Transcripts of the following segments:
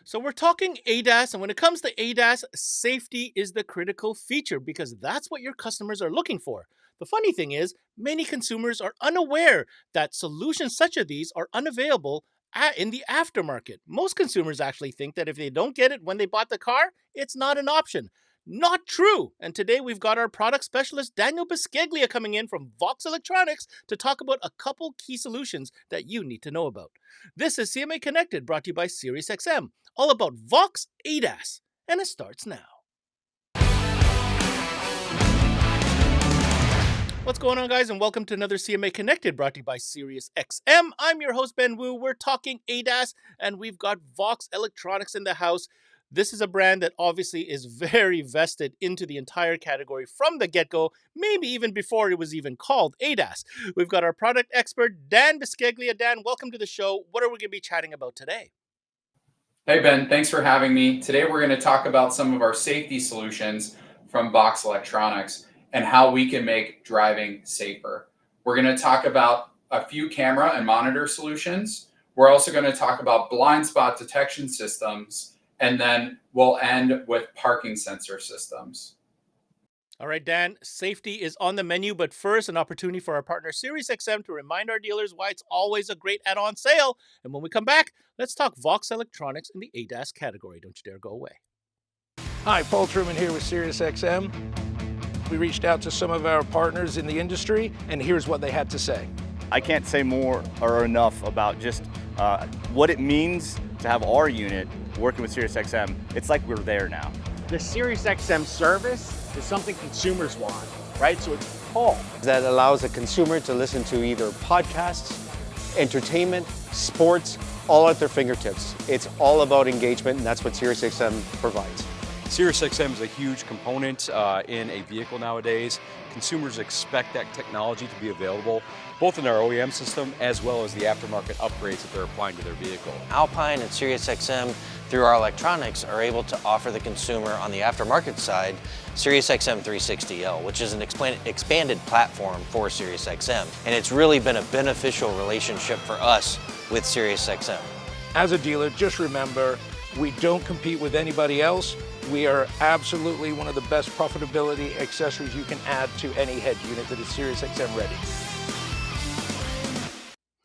So we're talking ADAS, and when it comes to ADAS, safety is the critical feature because that's what your customers are looking for. The funny thing is, many consumers are unaware that solutions such as these are unavailable in the aftermarket. Most consumers actually think that if they don't get it when they bought the car, it's not an option. Not true. And today we've got our product specialist, Daniel Bisceglia, coming in from VOXX Electronics to talk about a couple key solutions that you need to know about. This is CMA Connected, brought to you by SiriusXM, all about VOXX ADAS, and it starts now. What's going on, guys, and welcome to another CMA Connected, brought to you by SiriusXM. I'm your host, Ben Wu. We're talking ADAS, and we've got VOXX Electronics in the house. This is a brand that obviously is very vested into the entire category from the get-go, maybe even before it was even called ADAS. We've got our product expert, Dan Bisceglia. Dan, welcome to the show. What are we going to be chatting about today? Hey, Ben, thanks for having me. Today, we're going to talk about some of our safety solutions from VOXX Electronics and how we can make driving safer. We're going to talk about a few camera and monitor solutions. We're also going to talk about blind spot detection systems, and then we'll end with parking sensor systems. All right, Dan, safety is on the menu, but first, an opportunity for our partner SiriusXM to remind our dealers why it's always a great add-on sale. And when we come back, let's talk VOXX Electronics in the ADAS category. Don't you dare go away. Hi, Paul Truman here with SiriusXM. We reached out to some of our partners in the industry, and here's what they had to say. I can't say more or enough about just what it means to have our unit working with SiriusXM. It's like we're there now. The SiriusXM service is something consumers want, right? So it's Paul. That allows a consumer to listen to either podcasts, entertainment, sports, all at their fingertips. It's all about engagement, and that's what SiriusXM provides. SiriusXM is a huge component in a vehicle nowadays. Consumers expect that technology to be available both in our OEM system as well as the aftermarket upgrades that they're applying to their vehicle. Alpine and SiriusXM, through our electronics, are able to offer the consumer on the aftermarket side SiriusXM 360L, which is an expanded platform for SiriusXM. And it's really been a beneficial relationship for us with SiriusXM. As a dealer, just remember, we don't compete with anybody else. We are absolutely one of the best profitability accessories you can add to any head unit that is SiriusXM ready.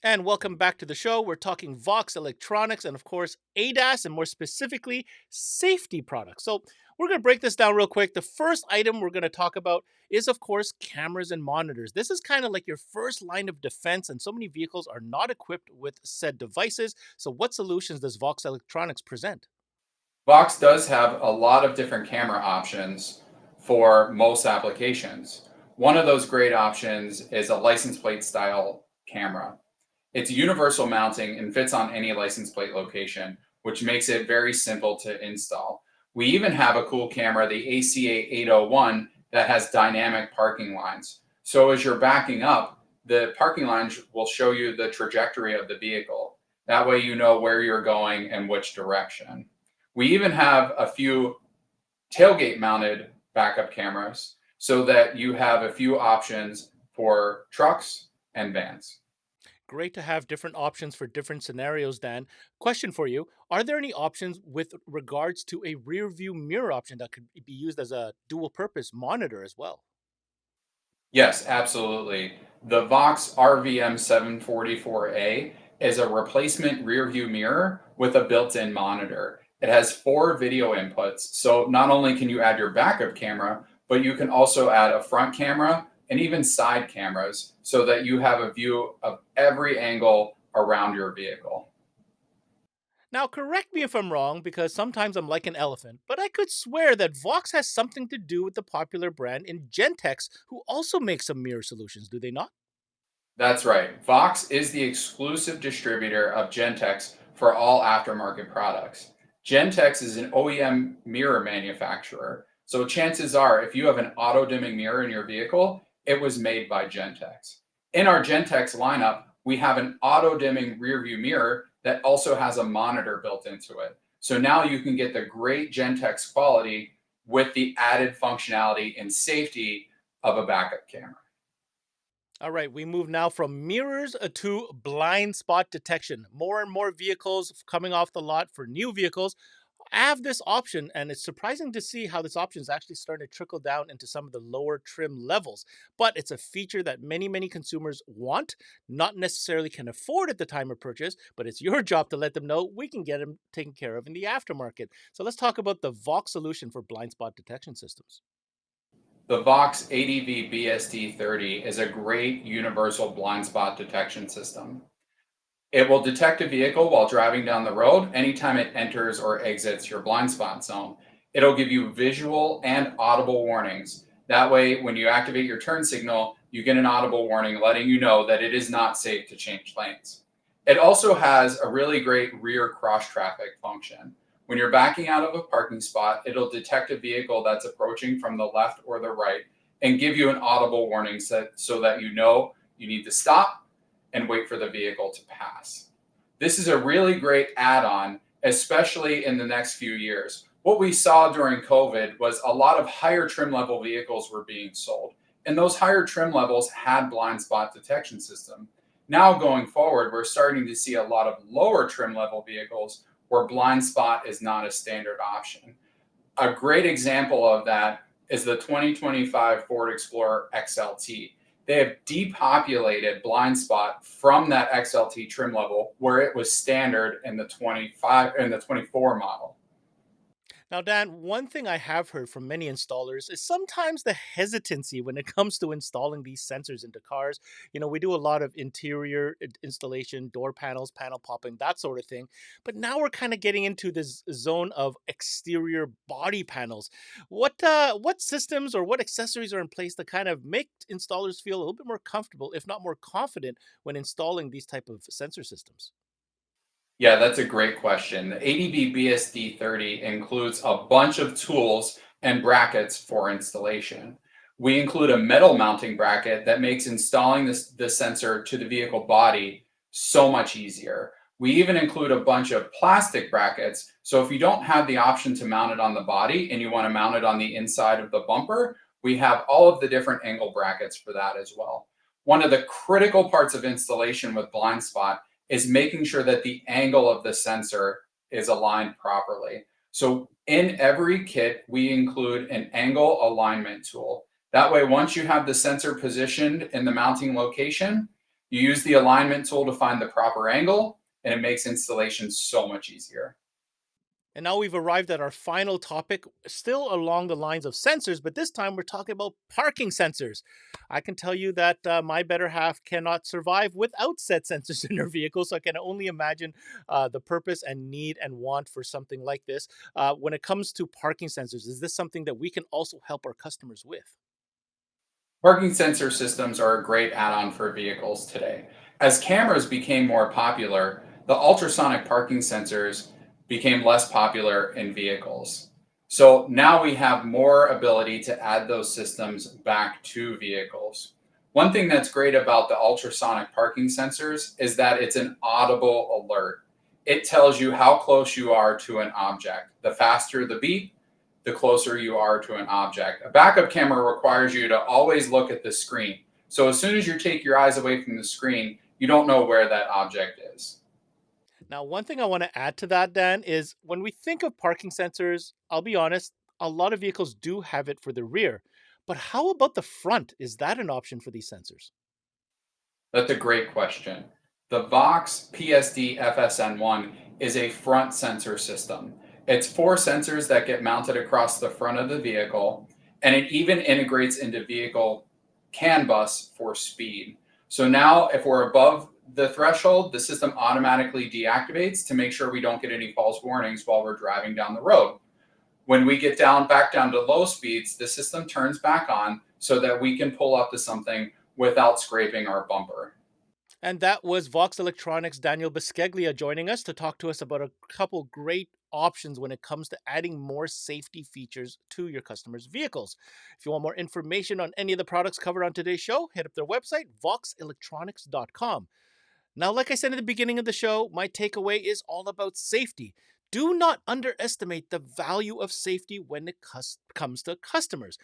And welcome back to the show. We're talking VOXX Electronics and, of course, ADAS, and more specifically, safety products. So we're going to break this down real quick. The first item we're going to talk about is, of course, cameras and monitors. This is kind of like your first line of defense, and so many vehicles are not equipped with said devices. So what solutions does VOXX Electronics present? VOXX does have a lot of different camera options for most applications. One of those great options is a license plate style camera. It's universal mounting and fits on any license plate location, which makes it very simple to install. We even have a cool camera, the ACA 801, that has dynamic parking lines. So as you're backing up, the parking lines will show you the trajectory of the vehicle. That way you know where you're going and which direction. We even have a few tailgate mounted backup cameras so that you have a few options for trucks and vans. Great to have different options for different scenarios, Dan. Question for you. Are there any options with regards to a rear view mirror option that could be used as a dual purpose monitor as well? Yes, absolutely. The VOXX RVM 744A is a replacement rear view mirror with a built-in monitor. It has 4 video inputs. So not only can you add your backup camera, but you can also add a front camera and even side cameras so that you have a view of every angle around your vehicle. Now, correct me if I'm wrong, because sometimes I'm like an elephant, but I could swear that VOXX has something to do with the popular brand in Gentex, who also makes some mirror solutions, do they not? That's right. VOXX is the exclusive distributor of Gentex for all aftermarket products. Gentex is an OEM mirror manufacturer. So chances are, if you have an auto-dimming mirror in your vehicle, it was made by Gentex. In our Gentex lineup, we have an auto-dimming rear view mirror that also has a monitor built into it. So now you can get the great Gentex quality with the added functionality and safety of a backup camera. All right, we move now from mirrors to blind spot detection. More and more vehicles coming off the lot for new vehicles have this option, and it's surprising to see how this option is actually starting to trickle down into some of the lower trim levels. But it's a feature that many consumers want, not necessarily can afford at the time of purchase, but it's your job to let them know we can get them taken care of in the aftermarket. So let's talk about the VOXX solution for blind spot detection systems. The VOXX ADV BSD30 is a great universal blind spot detection system. It will detect a vehicle while driving down the road anytime it enters or exits your blind spot zone. It'll give you visual and audible warnings. That way, when you activate your turn signal, you get an audible warning letting you know that it is not safe to change lanes. It also has a really great rear cross traffic function. When you're backing out of a parking spot, it'll detect a vehicle that's approaching from the left or the right and give you an audible warning so that you know you need to stop and wait for the vehicle to pass. This is a really great add-on, especially in the next few years. What we saw during COVID was a lot of higher trim level vehicles were being sold, and those higher trim levels had blind spot detection system. Now going forward, we're starting to see a lot of lower trim level vehicles where blind spot is not a standard option. A great example of that is the 2025 Ford Explorer XLT. They have depopulated blind spot from that XLT trim level where it was standard in the 25 and the 24 model. Now, Dan, one thing I have heard from many installers is sometimes the hesitancy when it comes to installing these sensors into cars. We do a lot of interior installation, door panels, panel popping, that sort of thing. But now we're kind of getting into this zone of exterior body panels. What systems or what accessories are in place to kind of make installers feel a little bit more comfortable, if not more confident, when installing these type of sensor systems? Yeah, that's a great question. The ADB BSD30 includes a bunch of tools and brackets for installation. We include a metal mounting bracket that makes installing the sensor to the vehicle body so much easier. We even include a bunch of plastic brackets. So if you don't have the option to mount it on the body and you want to mount it on the inside of the bumper, we have all of the different angle brackets for that as well. One of the critical parts of installation with blind spot is making sure that the angle of the sensor is aligned properly. So in every kit, we include an angle alignment tool. That way, once you have the sensor positioned in the mounting location, you use the alignment tool to find the proper angle, and it makes installation so much easier. And now we've arrived at our final topic, still along the lines of sensors, but this time we're talking about parking sensors. I can tell you that my better half cannot survive without said sensors in her vehicle, so I can only imagine the purpose and need and want for something like this. When it comes to parking sensors, is this something that we can also help our customers with? Parking sensor systems are a great add-on for vehicles today. As cameras became more popular, the ultrasonic parking sensors became less popular in vehicles. So now we have more ability to add those systems back to vehicles. One thing that's great about the ultrasonic parking sensors is that it's an audible alert. It tells you how close you are to an object. The faster the beep, the closer you are to an object. A backup camera requires you to always look at the screen. So as soon as you take your eyes away from the screen, you don't know where that object is. Now, one thing I want to add to that, Dan, is when we think of parking sensors, I'll be honest, a lot of vehicles do have it for the rear. But how about the front? Is that an option for these sensors? That's a great question. The VOXX PSD FSN1 is a front sensor system. It's four sensors that get mounted across the front of the vehicle, and it even integrates into vehicle CAN bus for speed. So now if we're above the threshold, the system automatically deactivates to make sure we don't get any false warnings while we're driving down the road. When we get back down to low speeds, the system turns back on so that we can pull up to something without scraping our bumper. And that was VOXX Electronics' Daniel Bisceglia joining us to talk to us about a couple great options when it comes to adding more safety features to your customers' vehicles. If you want more information on any of the products covered on today's show, hit up their website, voxelectronics.com. Now, like I said in the beginning of the show, my takeaway is all about safety. Do not underestimate the value of safety when it comes to customers.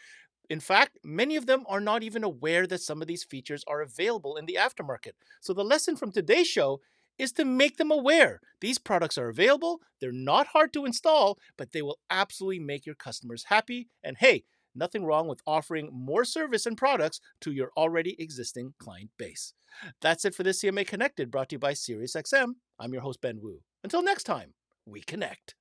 In fact, many of them are not even aware that some of these features are available in the aftermarket. So the lesson from today's show is to make them aware. These products are available, they're not hard to install, but they will absolutely make your customers happy. And hey, nothing wrong with offering more service and products to your already existing client base. That's it for this CMA Connected, brought to you by SiriusXM. I'm your host, Ben Wu. Until next time, we connect.